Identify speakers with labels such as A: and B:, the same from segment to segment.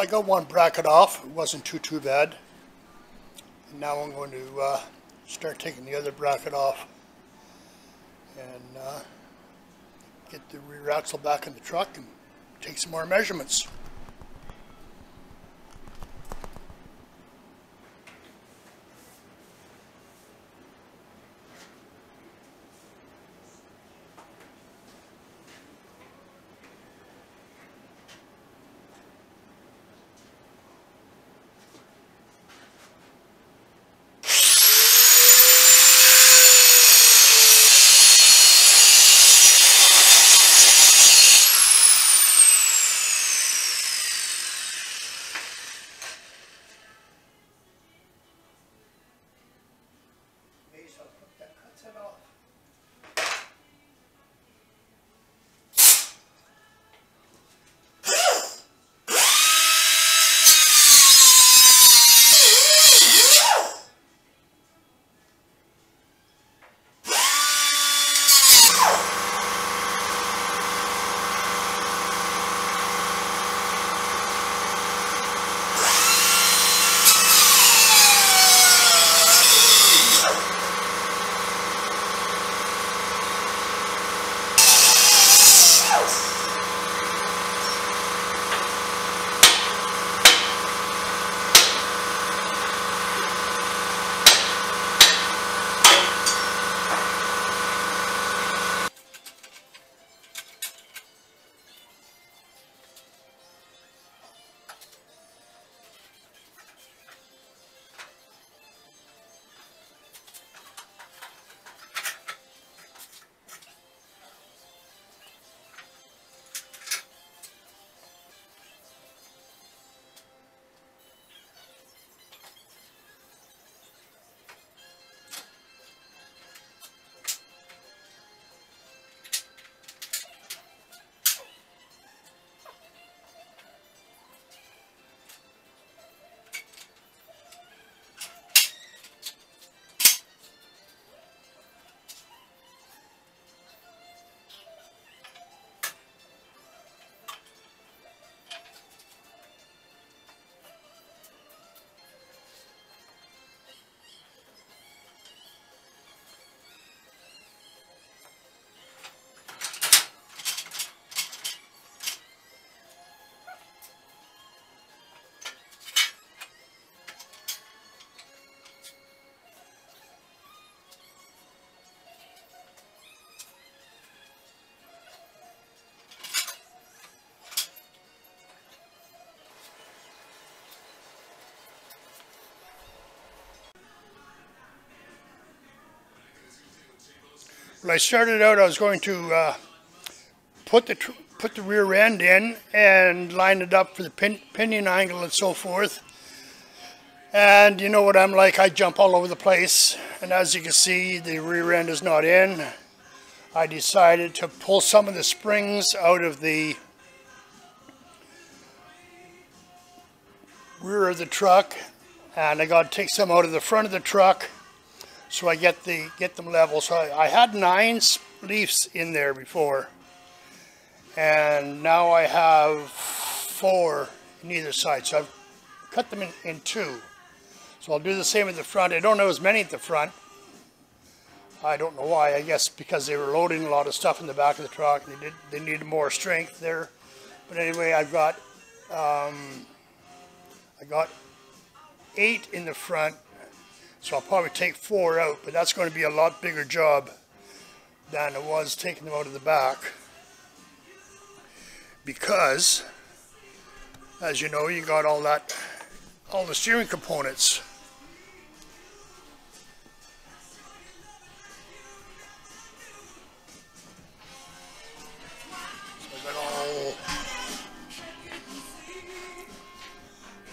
A: got one bracket off. It wasn't too bad. And now I'm going to start taking the other bracket off and get the rear axle back in the truck and take some more measurements. When I started out, I was going to put the rear end in and line it up for the pinion angle and so forth. And you know what I'm like, I jump all over the place. And as you can see, the rear end is not in. I decided to pull some of the springs out of the rear of the truck, and I got to take some out of the front of the truck so I get them level. So I had 9 leaves in there before, and now I have 4 on either side. So I've cut them in 2. So I'll do the same at the front. I don't know as many at the front. I don't know why. I guess because they were loading a lot of stuff in the back of the truck. They needed more strength there. But anyway, I got 8 in the front. So I'll probably take 4 out, but that's going to be a lot bigger job than it was taking them out of the back. Because, as you know, you got all the steering components. So I got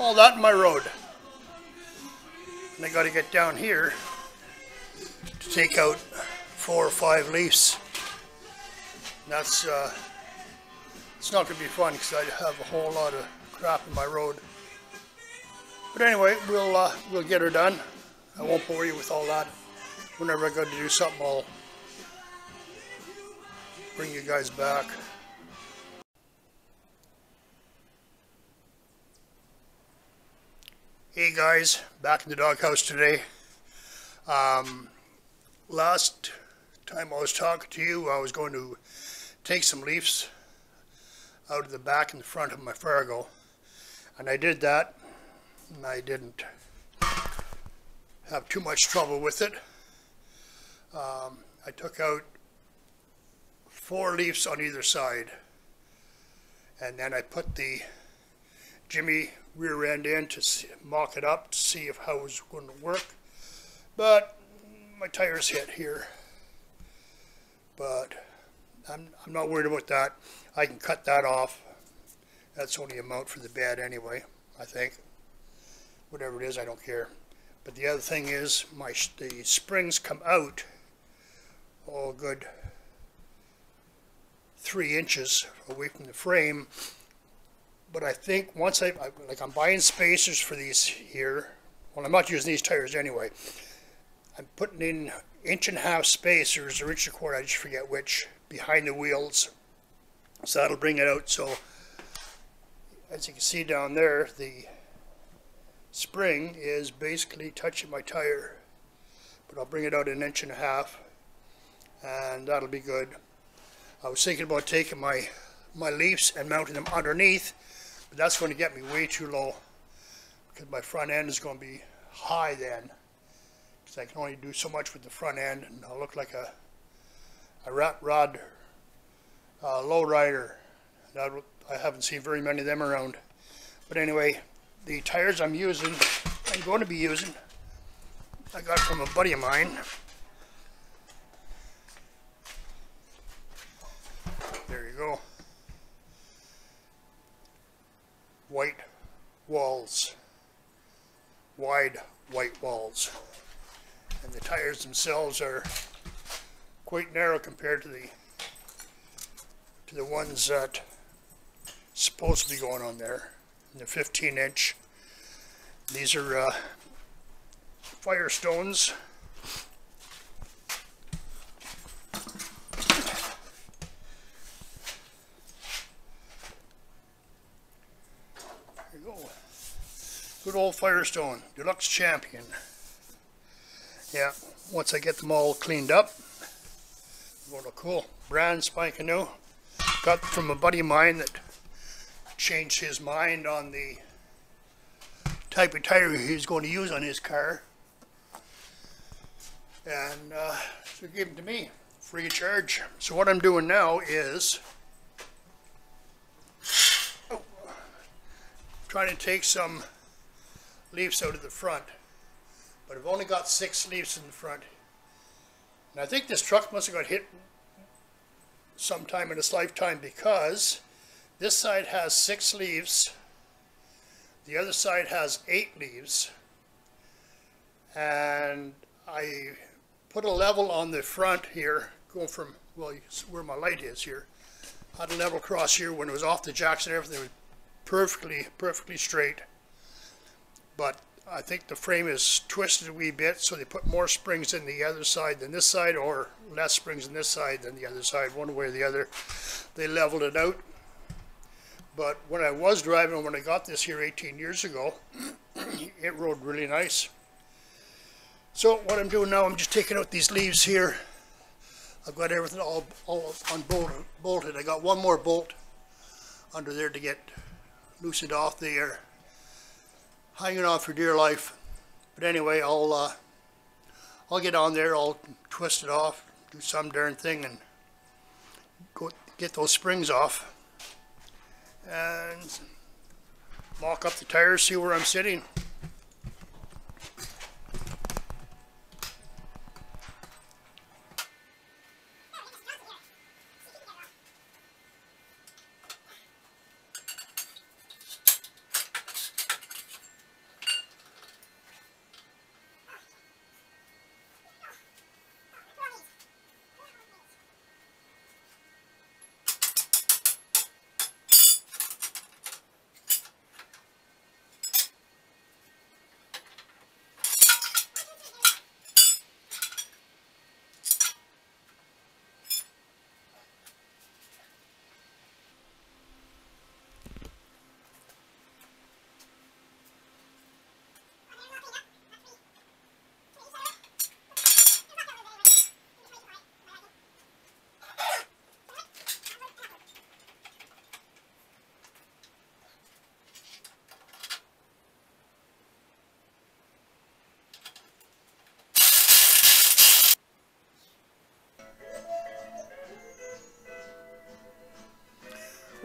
A: all that in my road. And I got to get down here to take out 4 or 5 leaves. And that's it's not going to be fun because I have a whole lot of crap in my road. But anyway, we'll get her done. I won't bore you with all that. Whenever I go to do something, I'll bring you guys back. Hey guys, back in the doghouse today. Last time I was talking to you, I was going to take some leaves out of the back and the front of my Fargo, and I did that, and I didn't have too much trouble with it. I took out 4 leaves on either side, and then I put the Jimmy rear end in to mock it up to see how it was going to work, but my tires hit here. But I'm not worried about that. I can cut that off. That's only a mount for the bed anyway, I think. Whatever it is, I don't care. But the other thing is, the springs come out all good 3 inches away from the frame. But I think once I'm buying spacers for these here. Well, I'm not using these tires anyway. I'm putting in 1.5 inch spacers, or 1.25 inch, I just forget which, behind the wheels. So that'll bring it out. So as you can see down there, the spring is basically touching my tire. But I'll bring it out 1.5 inches, and that'll be good. I was thinking about taking my leaves and mounting them underneath, but that's going to get me way too low, because my front end is going to be high then, because I can only do so much with the front end, and I'll look like a rat rod low rider. I haven't seen very many of them around. But anyway, the tires I'm going to be using, I got from a buddy of mine. There you go. White walls, wide white walls, and the tires themselves are quite narrow compared to the ones that supposed to be going on there. And the 15 inch. These are Firestones. There you go. Good old Firestone Deluxe Champion. Yeah, once I get them all cleaned up, they're going to look cool. Brand spanking new. Got from a buddy of mine that changed his mind on the type of tire he's going to use on his car, and so he gave them to me free of charge. So what I'm doing now is trying to take some leaves out of the front, but I've only got 6 leaves in the front, and I think this truck must have got hit sometime in its lifetime, because this side has 6 leaves, the other side has 8 leaves, and I put a level on the front here, going from, well, where my light is here. I had a level across here when it was off the jacks and everything. It was perfectly straight. But I think the frame is twisted a wee bit, so they put more springs in the other side than this side, or less springs in this side than the other side, one way or the other. They leveled it out. But when I was driving, when I got this here 18 years ago, it rode really nice. So what I'm doing now, I'm just taking out these leaves here. I've got everything all bolted. I got one more bolt under there to get loosened off. They are hanging on for dear life. But anyway, I'll get on there, I'll twist it off, do some darn thing, and go get those springs off, and lock up the tires, see where I'm sitting.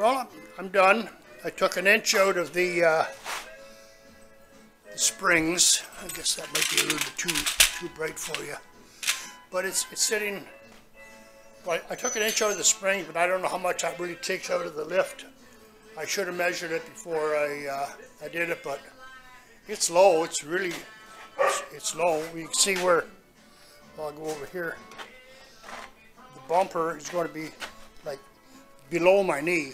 A: Well, I'm done. I took an inch out of the springs. I guess that might be a little bit too bright for you. But it's sitting, well, I took an inch out of the spring, but I don't know how much that really takes out of the lift. I should have measured it before I did it, but it's low. It's really, it's low. You can see where, well, I'll go over here. The bumper is going to be like below my knee.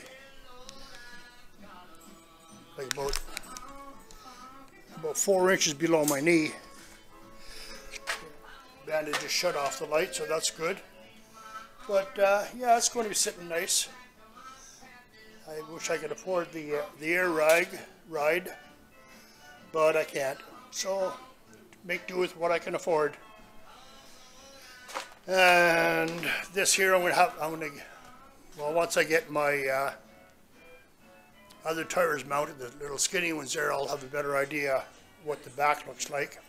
A: Like about 4 inches below my knee. Bandage just shut off the light, so that's good. But yeah, it's going to be sitting nice. I wish I could afford the air ride, but I can't. So make do with what I can afford. And this here, I'm gonna. Well, once I get my other tires mounted, the little skinny ones there, I'll have a better idea what the back looks like.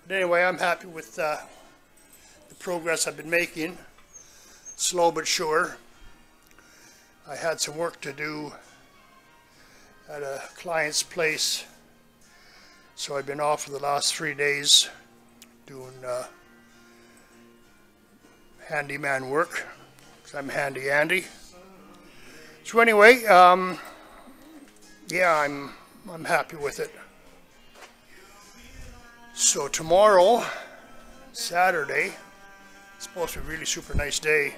A: But anyway, I'm happy with the progress I've been making. Slow but sure. I had some work to do at a client's place, so I've been off for the last 3 days doing handyman work, because I'm handy Andy. So anyway, yeah, I'm happy with it. So tomorrow, Saturday, it's supposed to be a really super nice day.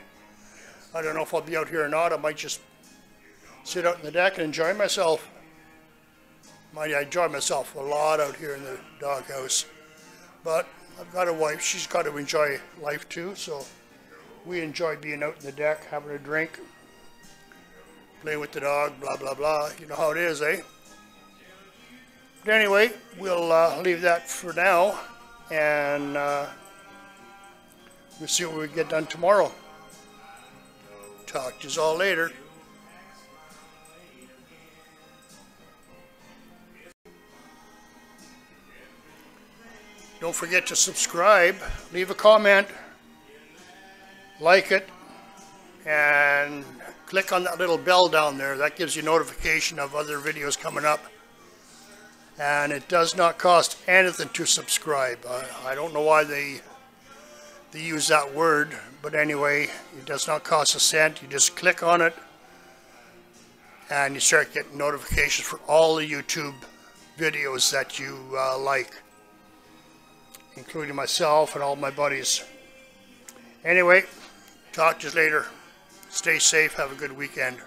A: I don't know if I'll be out here or not. I might just sit out in the deck and enjoy myself. I enjoy myself a lot out here in the doghouse. But I've got a wife. She's got to enjoy life too. So we enjoy being out in the deck, having a drink, playing with the dog, blah, blah, blah. You know how it is, eh? But anyway, we'll leave that for now. And we'll see what we get done tomorrow. Talk to you all later. Don't forget to subscribe, leave a comment, like it, and click on that little bell down there. That gives you notification of other videos coming up. And it does not cost anything to subscribe. I don't know why they use that word, but anyway, it does not cost a cent. You just click on it and you start getting notifications for all the YouTube videos that you like, including myself and all my buddies. Anyway, talk to you later. Stay safe. Have a good weekend.